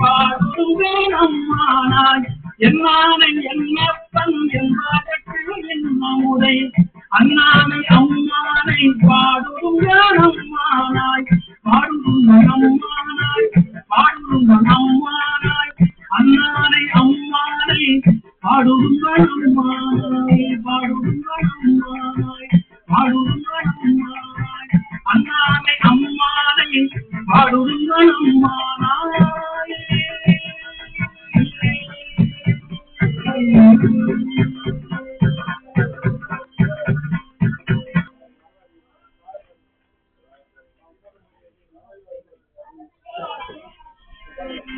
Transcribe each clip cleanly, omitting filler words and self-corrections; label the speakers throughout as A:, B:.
A: பாடுவேன் அம்மானாய் என்னானை என்னப்பன் என்பதற்கு என்னமுதை அண்ணானை அம்மானை பாடுவேன் அம்மானாய் பாடுவேன் அம்மானாய் பாடுவேன் அம்மானாய் அண்ணானை அம்மானை பாடுவேன் அம்மானாய் பாடுவேன் அம்மானாய் பாடுவேன் அம்மானாய் அண்ணானை அம்மானை பாடுவேன் அம்மானாய்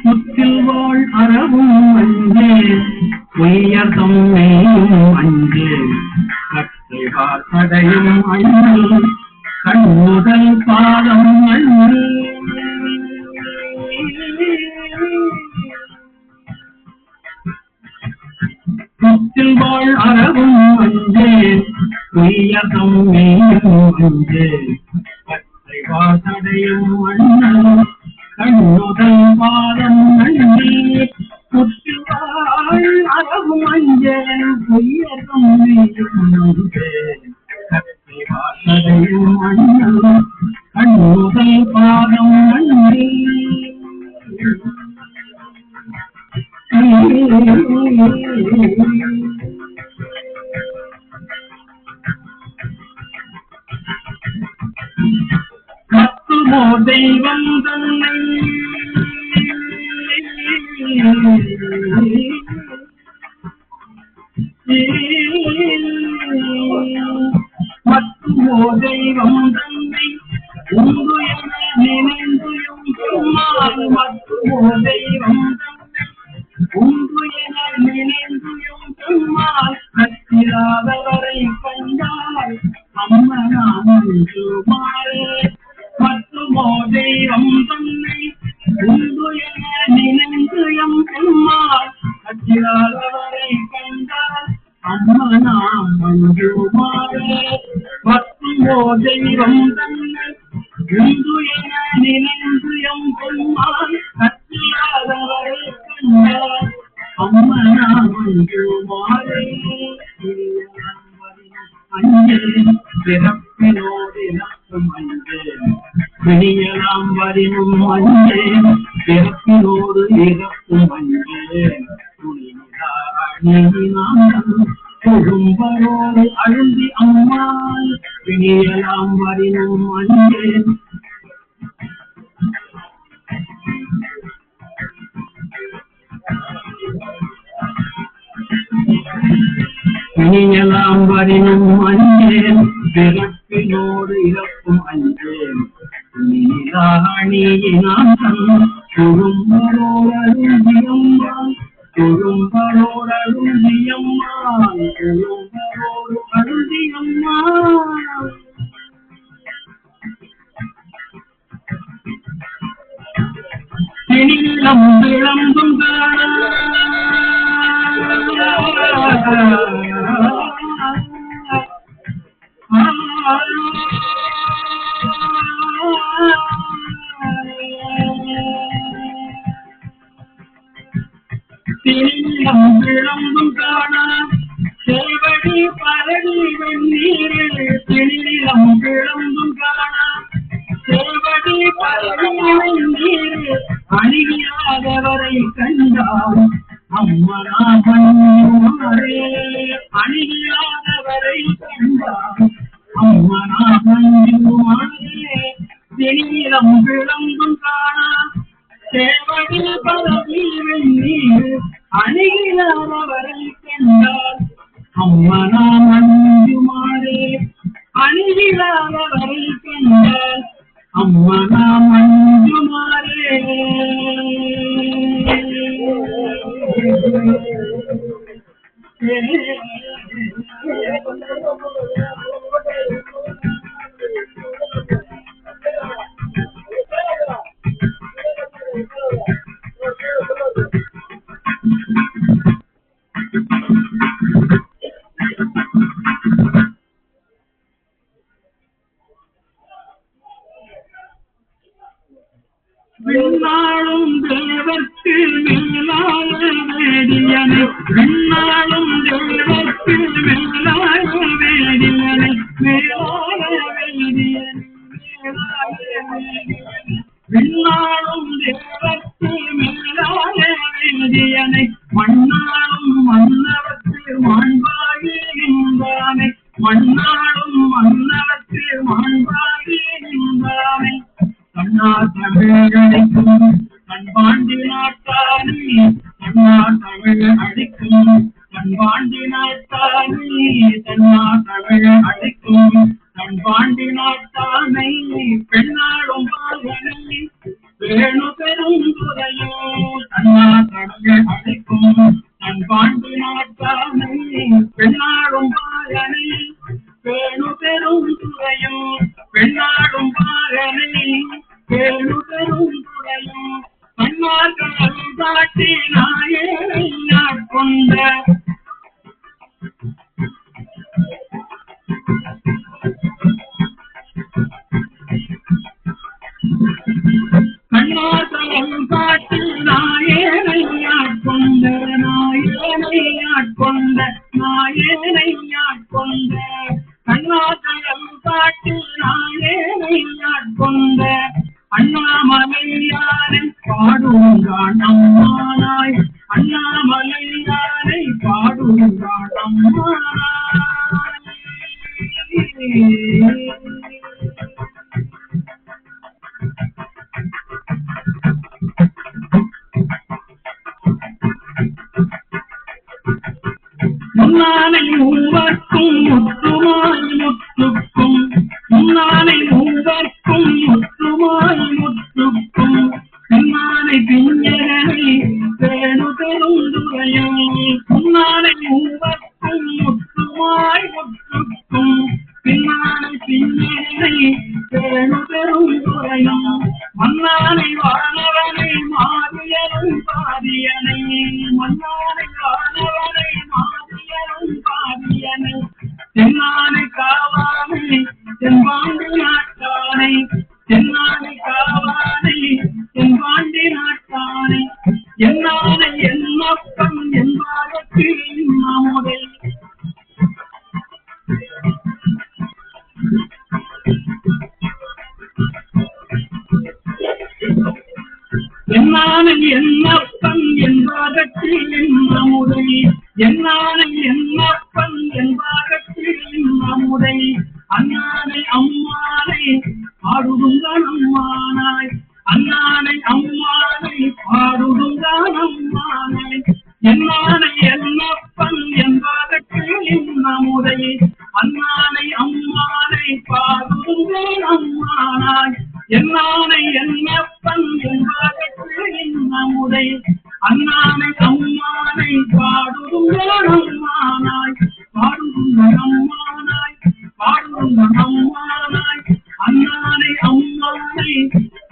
A: முத்தில் வாழ் அறவும் அஞ்சே பொய்யர் தம்மையும் அஞ்சே கற்றை வாசடையும் அஞ்சு கண்முதல் பாதம் அஞ்சு முத்தில் வாழ் அறவும் அஞ்சே பொய்யர் தம்மையும் அஞ்சே கற்றை வாசடையும் அஞ்சு கண்ணுதல் பாதம் அஞ்சே முற்றுவாள் அறவும் அஞ்சே பொய்யரும் அஞ்சே கற்றை வாசடையும் அஞ்சு கண்ணுதல் பாதம் அஞ்சே மத்துமோ தெய்வம் தன்னை மத்துமோ தெய்வம் தன்னை உண்டு என நினைந்துயும் பெருமாள் மத்துமோ தெய்வம் தன்னை உண்டு என நினைந்துயும் பெருமாள் கத்திராதவரை கண்டால் அம்மனாமே மத்துமோ தெய்வம் தன்னை உண்டு என நினைந்துயம் பெருமாள் கத்திராதவரை கண்டால் அம்மனாம் மஞ்சுமாரே மத்துமோ தெய்வம் தன்னை உண்டு என நினைந்துயம் பெருமாள் கத்திராதவரை கண்டால் அம்மனாம் மஞ்சுமாரே அஞ்சே பிறப்பினோடு இறக்கும் அஞ்சே விழியலாம் வரினும் அஞ்சே பிறப்பினோடு இறக்கும் அஞ்சே குடும்பரோடு அழுந்தி அம்மாள் விழியலாம் வரினும் அஞ்சே இனியலாம் வரினும் அஞ்சேன் பிறப்பினோடு இறக்கும் அஞ்சேன் நீராணியினான் குழும்பரோடருந்தியம்மான் குழும்பரோடருந்தியம்மான் குழும்பரோடு அருந்தியம்மான் திணிலம் விளம்பும் திணிலம் விளம்பும் காணா சேவடி பரடி வெண்ணீரே திணிலம் விளம்பும் காணா சேவடி பரடி வெண்ணீரே அணுகியாதவரை கண்டால் அம்மனாமஞ்சுமாரே அணுகியாதவரை கண்டால் அம்மனாமஞ்சுமாரே திணிலம் விளம்பும் காணா சேவடி பரடி வெண்ணீர் அணுகியாதவரை கண்டால் அம்மனாமஞ்சுமாரே அணுகியாதவரை கண்டால் அம்மனாமஞ்சுமாரே விண்ணாளும் தேவர்க்கு வேதியனை விண்ணாளும் தேவர்க்கு மேலாய வேதியனை மேலாய வேதியனை விண்ணாளும் தேவர்க்கு மேலாய வேதியனை மண்ணாளும் மன்னவர்க்கு மாண்பாகி நின்றானை மண்ணாளும் மன்னவர்க்கு மாண்பாகி நின்றானை கண்ணா தமிழ் அடிக்கும் கண்பாண்டி நாட்டானே கண்ணா தமிழ் அடிக்கும் கண்பாண்டி நாட்டானே கண்ணா தமிழ் அடிக்கும் கண்பாண்டி நாட்டானை பெண்ணாடும் பாகனை வேணு பெருந்துரையோ கண்ணா தமிழ் அடிக்கும் கண்பாண்டி நாட்டானை பெண்ணாடும் பாகனை வேணு பெருந்துரையோ பெண்ணாடும் பாகனை வேணு பெருந்துரையோ கண்ணார்கள் காட்டி நாயே கொண்ட கண்ணார்கள் காட்டி நாயேனை ஆட்கொண்ட நாயேனை ஆட்கொண்ட நாயேனை ஆட்கொண்ட கண்ணார்கள் காட்டி நாயேனை ஆட்கொண்ட அண்ணாமலையானை பாடுங்கான் அம்மானாய் அண்ணாமலையானை பாடுங்கான் அம்மானாய் முன்னானை மூவர்க்கும் முத்துமாய் முத்துக்கும் முன்னானை மூவர்க்கும் முத்துமாய் முத்துக்கும் பின்னானை பிஞ்சரை வேணு பெருந்துரையோ முன்னானை மூவர்க்கும் முத்துமாய் முத்துக்கும் பின்னானை பிஞ்சரை வேணு பெருந்துரையோ மன்னானை வானவனை மாரியனும் பாரியனை மன்னானை வானவனை மாரியனும் பாரியனை தென்னானை காவானை தென்பாண்டி நாட்டானை தென்னானை காவானை தென்பாண்டி நாட்டானை என்னானை என்னப்பன் என்பாருக்கு நம்முதை என்னானை என்னப்பன் என்பாகத்தில் நம்முதை என்னானை என்னப்பன் என்பாகத்தில் நம்முதை அண்ணானை அம்மானை பாடுதுங்கான் அம்மானாய் அண்ணானை அம்மானை பாடுதுங்கான் அம்மானாய் என்னானை என்னப்பன் என்பாகத்தில் நம்முதை அண்ணானை அம்மானை பாடுதுங்கான் அம்மானாய் என்னானை என்னப்பன் என்பாகத்தில் நம்முதை அண்ணானை அம்மானை பாடுதுங்கான் அம்மானாய் பாடுதுங்கான் அம்மானாய் பாடுதுங்கான் அம்மானாய் அண்ணானை அம்மானை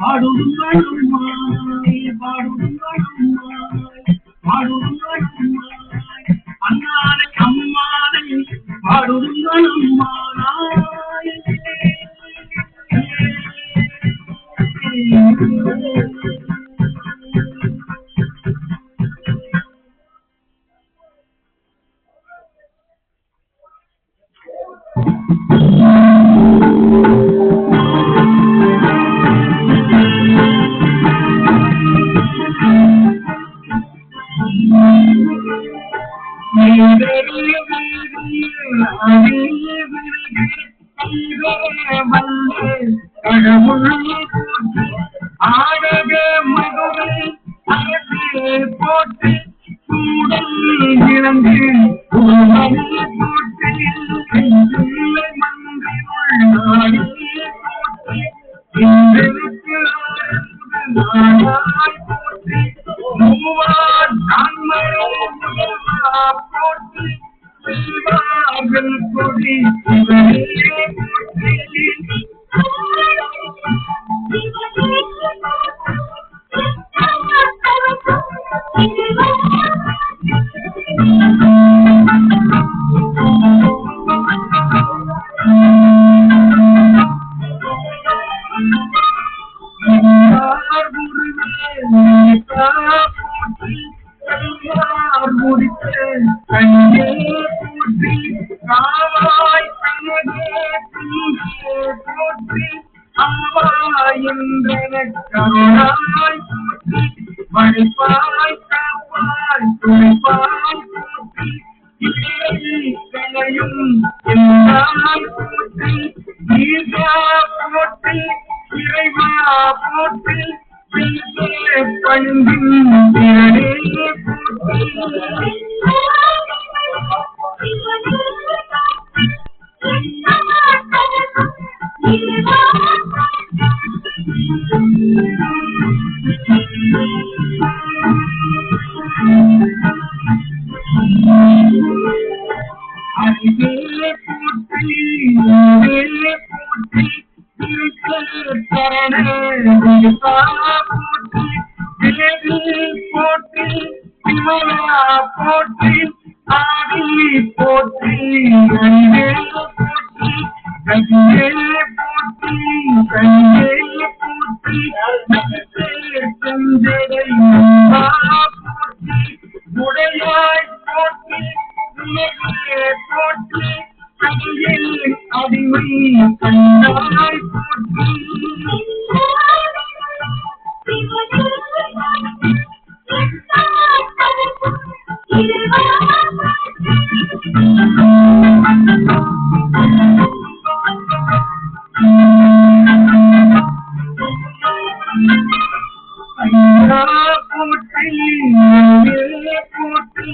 A: பாடுதுங்கான் அம்மானாய் பாடுதுங்கான் அம்மானாய் பாடுதுங்கான் அம்மானாய் அண்ணானை அம்மானை பாடுதுங்கான் அம்மானாய் ஆடக மதுரை அரசே போட்டு கூடல் இறந்து போட்டு மந்திரி போட்டு மூவார் போட்டு கொடி போற்றி கார் முடித்து கண்ணே போற்றி காவாய் கனகே தீங்கே போற்றி அம்மா என்றன கருணாய் போற்றி வழிபாய் காப்பாய் துணைப்பாய் போற்றி களையும் என்றாய் போற்றி ஈசா போற்றி இறைவா போற்றி பண்பின் திரளே போற்றி அறிவே போற்றி போற்றி சரணே போற்றி தேவி போற்றி விமலா போற்றி ஆதி போற்றி அன்பே போற்றி கங்கே போற்றி கங்கே போற்றி செஞ்சடை போற்றி உடையாய் போற்றி உலகே போற்றி அடியில் அடிமை கண்டாய் போற்றி போற்றி போற்றி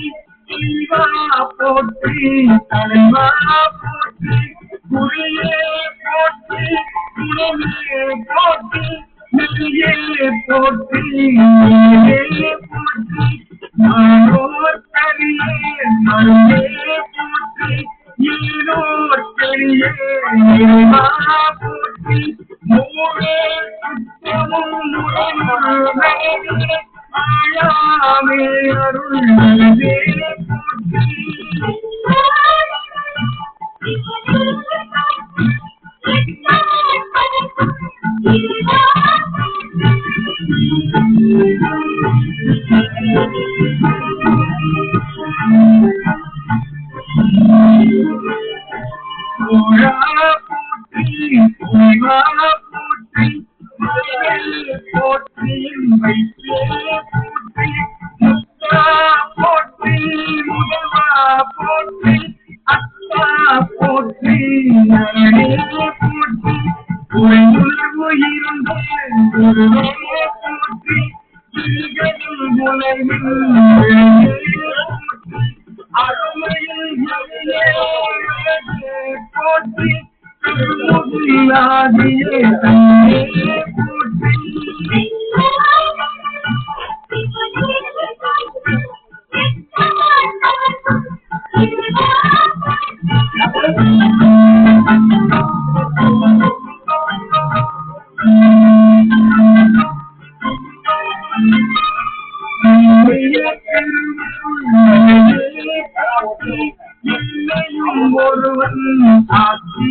A: ஜீவா போற்றி தலைவா போற்றி குருயே போற்றி குருவே போற்றி நெல்லியே போற்றி போற்றி மானோர் கரியே மருந்தே போற்றி ஈரோர் கரியே போற்றி மூரே சுத்தமும் முறையே ஆயாமே அருள் நலவே போற்றி போற்றி வைத்தே போற்றி முத்தா போற்றி முதல்வா போற்றி அத்தா போற்றி நரணே போற்றி உணர்வு இருந்த குருவே போற்றி அருமையில் போற்றி திருமுதியாகியே தன்னே போற்றி ஒருவன் ஆட்சி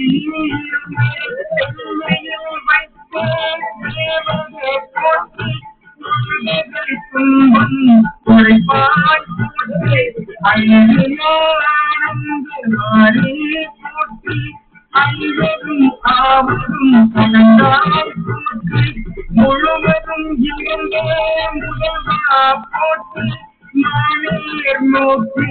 A: போற்றி துன்பம் குறைப்பாய் போற்றி போற்றி ஐவரும் ஆவரும் கலந்தாய் போற்றி முழுவதும் இருந்தே முதல்வா போற்றி நாளேர் நோக்கி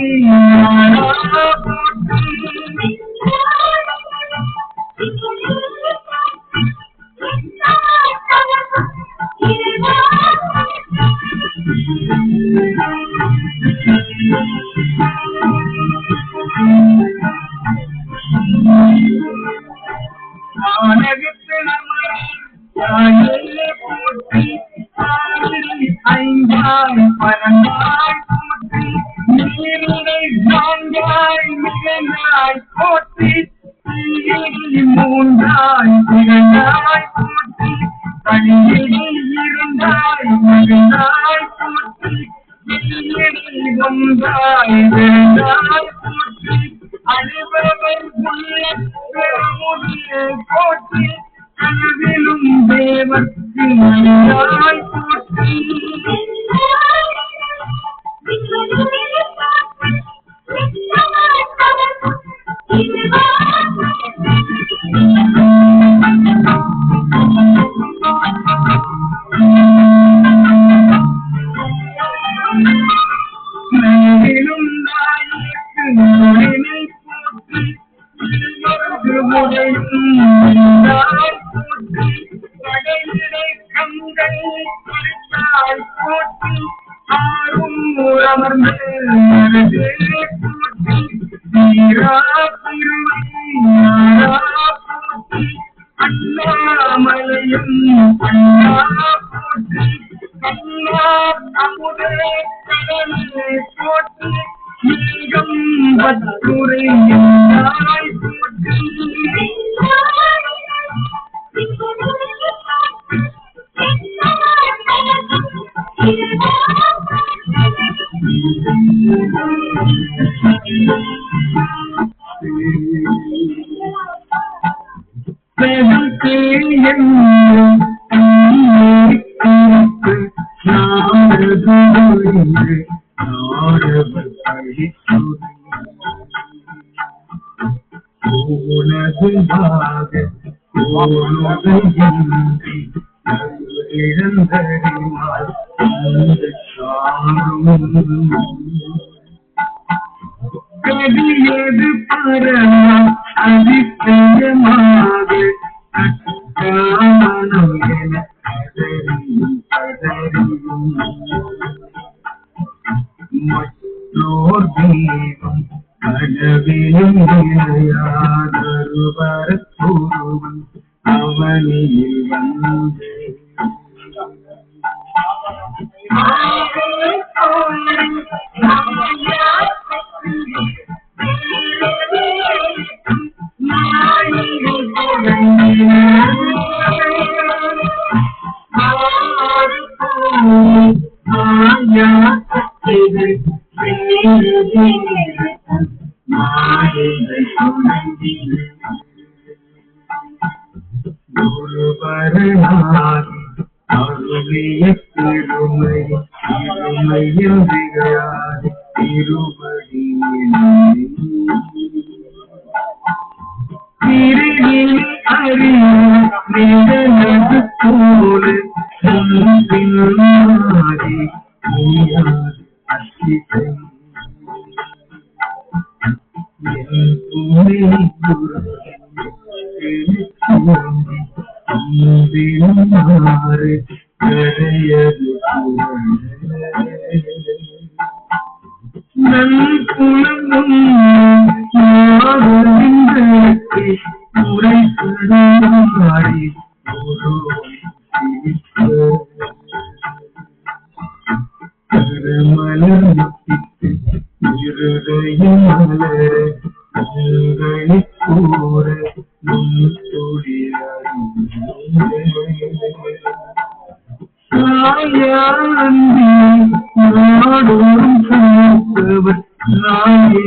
A: போற்றி போற்றி ஐந்தாய் பரந்தாய் போற்றி நீருடை சாந்தாய் மிகந்தாய் போற்றி மூன்றாய் திகழ்ந்தாய் போற்றி கண்ணில் இருந்தாய் மகிழ்ந்தாய் போற்றி ஒன்றாய் விழுந்தாய் போற்றி அனைவரும் போற்றி கனவிலும் தேவர்க்கு மனிதாய் போற்றி ஆறும் அமர்ந்து மனதே கூட்டி தீரா திருவை போற்றி அண்ணாமலையும் அண்ணா போற்றி அண்ணா அமுதே கடலே போற்றி நீகம் பத்துரை என்றாய் போற்றி கதியது பரமா அதிசயமாக காணம் என மற்றோர் தெய்வம் கனவிலும் நிலையாதொருவரொருவன் அவனில் வந்து அருளிய திருமை திருமையில் திகழாது திருவடியில் அறியாது போல பின்னாடி அசிதை நல்குலமும் உரை கருமாறி மலர் முத்திட்டு இருதயம் மலர கூற நாடோறும் நாயே